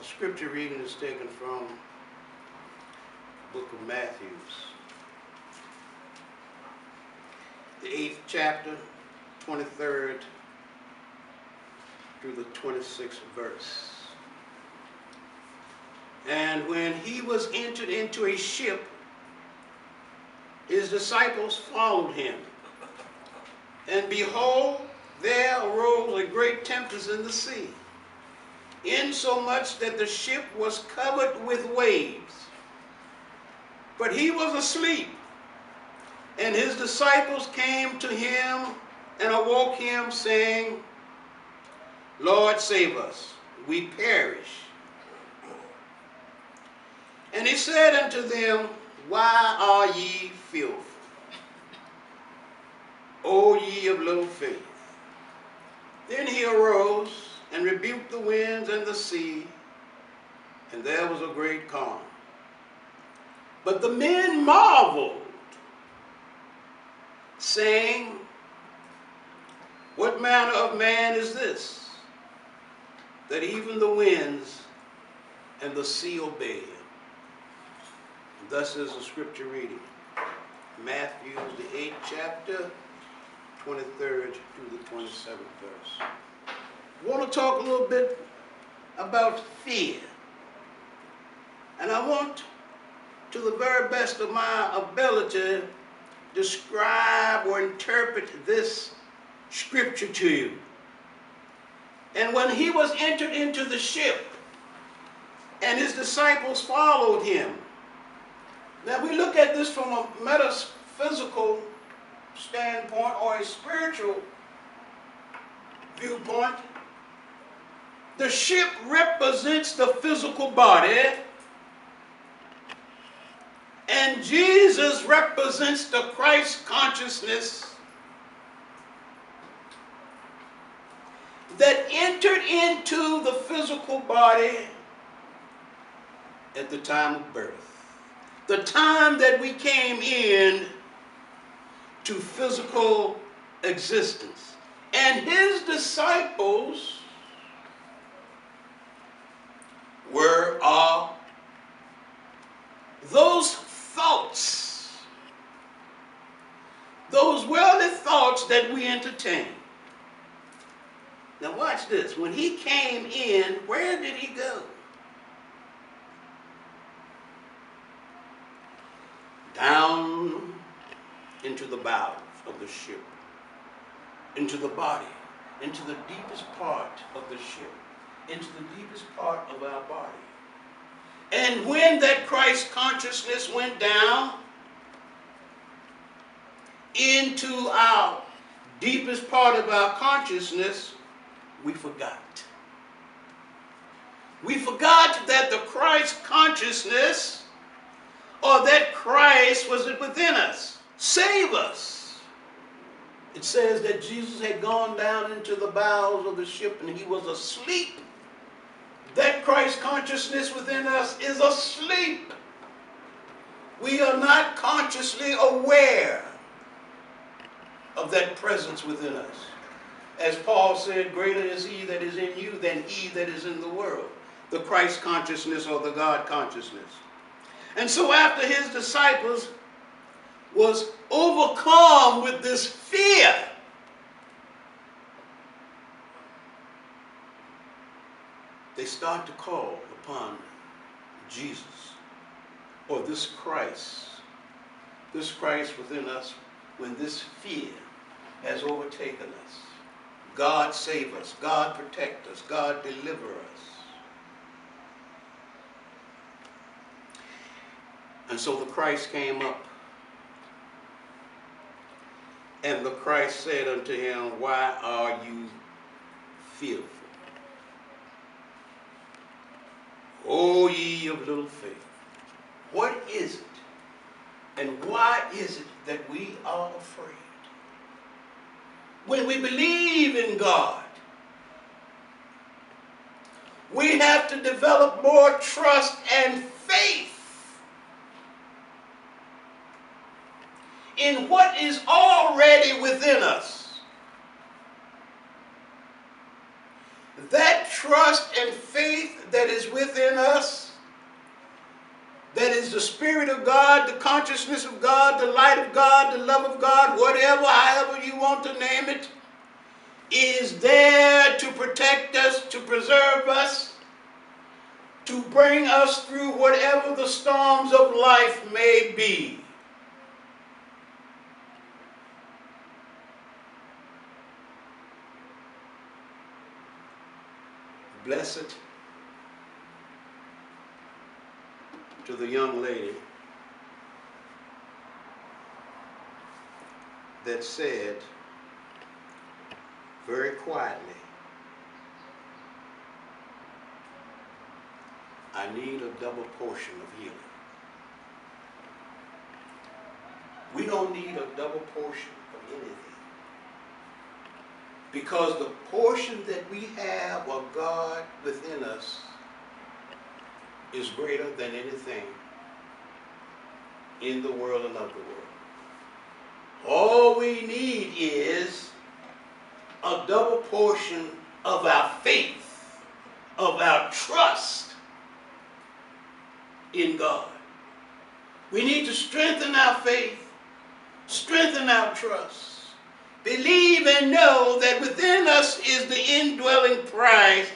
Scripture reading is taken from the book of Matthew, the 8th chapter, 23rd through the 26th verse. And when he was entered into a ship, his disciples followed him. And behold, there arose a great tempest in the sea, insomuch that the ship was covered with waves. But he was asleep. And his disciples came to him and awoke him, saying, Lord, save us, we perish. And he said unto them, Why are ye fearful, O ye of little faith? Then he arose and rebuked the winds and the sea, and there was a great calm. But the men marveled, saying, What manner of man is this, that even the winds and the sea obey him? And thus is the scripture reading. Matthew, the 8th chapter, 23rd through the 27th verse. I want to talk a little bit about fear. And I want, to the very best of my ability, describe or interpret this scripture to you. And when he was entered into the ship, and his disciples followed him. Now we look at this from a metaphysical standpoint or a spiritual viewpoint. The ship represents the physical body, and Jesus represents the Christ consciousness that entered into the physical body at the time of birth. The time that we came in to physical existence. And his disciples were those thoughts, those worldly thoughts that we entertain. Now watch this. When he came in, where did he go? Down into the bowels of the ship, into the body, into the deepest part of the ship, into the deepest part of our body. And when that Christ consciousness went down into our deepest part of our consciousness, we forgot. We forgot that the Christ consciousness, or that Christ was within us. Save us. It says that Jesus had gone down into the bowels of the ship and he was asleep. That Christ consciousness within us is asleep. We are not consciously aware of that presence within us. As Paul said, greater is he that is in you than he that is in the world. The Christ consciousness or the God consciousness. And so after his disciples was overcome with this fear, they start to call upon Jesus, or this Christ within us, when this fear has overtaken us. God save us, God protect us, God deliver us. And so the Christ came up, and the Christ said unto him, Why are you fearful, O ye of little faith? What is it, and why is it that we are afraid? When we believe in God, we have to develop more trust and faith in what is already within us. That trust trust and faith that is within us, that is the Spirit of God, the consciousness of God, the light of God, the love of God, whatever, however you want to name it, is there to protect us, to preserve us, to bring us through whatever the storms of life may be. Blessed to the young lady that said very quietly, I need a double portion of healing. We don't need a double portion of anything, because the portion that we have of God within us is greater than anything in the world and of the world. All we need is a double portion of our faith, of our trust in God. We need to strengthen our faith, strengthen our trust, believe and know that within us is the indwelling Christ,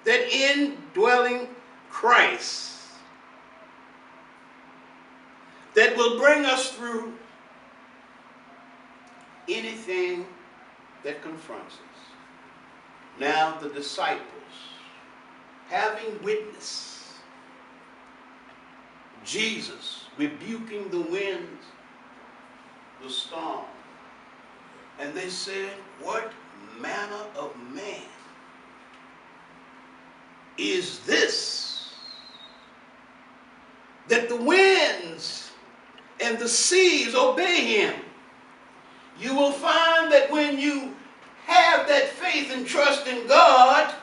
that indwelling Christ that will bring us through anything that confronts us. Now the disciples, having witnessed Jesus rebuking the winds, the storm, and they said, what manner of man is this, that the winds and the seas obey him? You will find that when you have that faith and trust in God,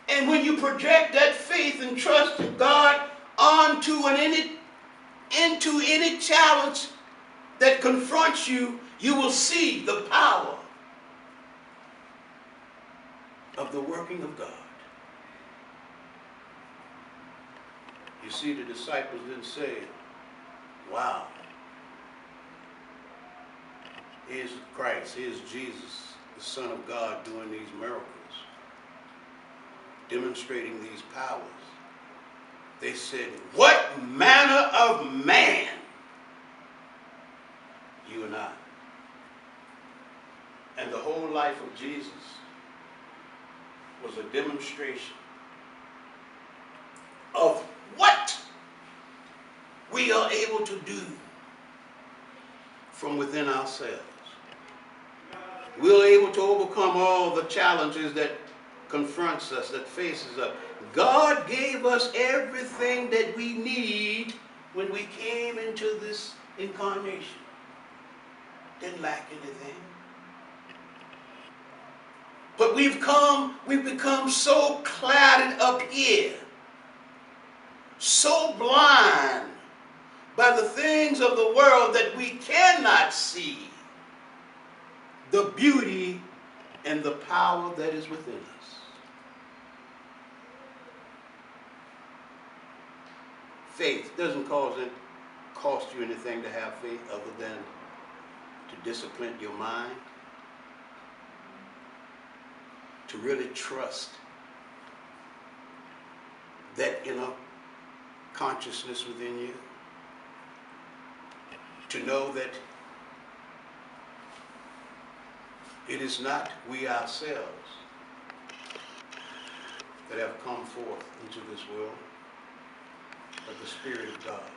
and when you project that faith and trust in God onto into any challenge that confronts you, you will see the power of the working of God. You see, the disciples didn't say, wow, here's Christ, here's Jesus, the Son of God, doing these miracles, demonstrating these powers. They said, what manner of man, you and I? And the whole life of Jesus was a demonstration of what we are able to do from within ourselves. We are able to overcome all the challenges that confronts us, that faces us. God gave us everything that we need when we came into this incarnation. Didn't lack anything. But we've become so clouded up here, so blind by the things of the world that we cannot see the beauty and the power that is within us. Faith doesn't cost you anything to have faith other than to discipline your mind, to really trust that inner consciousness within you, to know that it is not we ourselves that have come forth into this world, but the Spirit of God,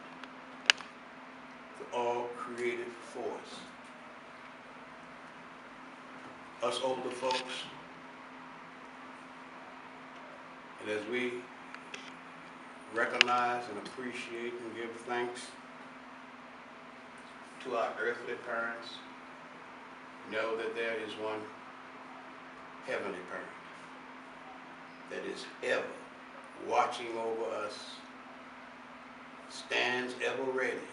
the all-creative force. Us older folks, and as we recognize and appreciate and give thanks to our earthly parents, know that there is one heavenly parent that is ever watching over us, stands ever ready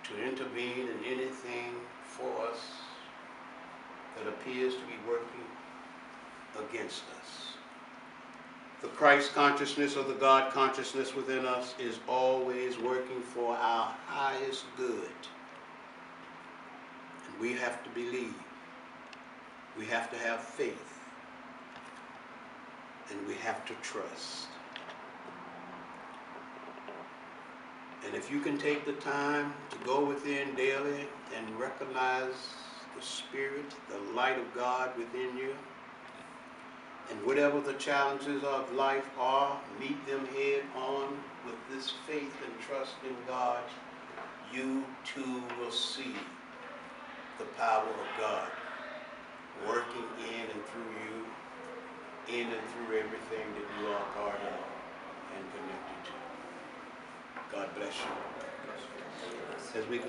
to intervene in anything for us that appears to be working against us. The Christ consciousness or the God consciousness within us is always working for our highest good. And we have to believe. We have to have faith. And we have to trust. And if you can take the time to go within daily and recognize the Spirit, the light of God within you, and whatever the challenges of life are, meet them head on with this faith and trust in God, you too will see the power of God working in and through you, in and through everything that you are part of and connected to. God bless you. As we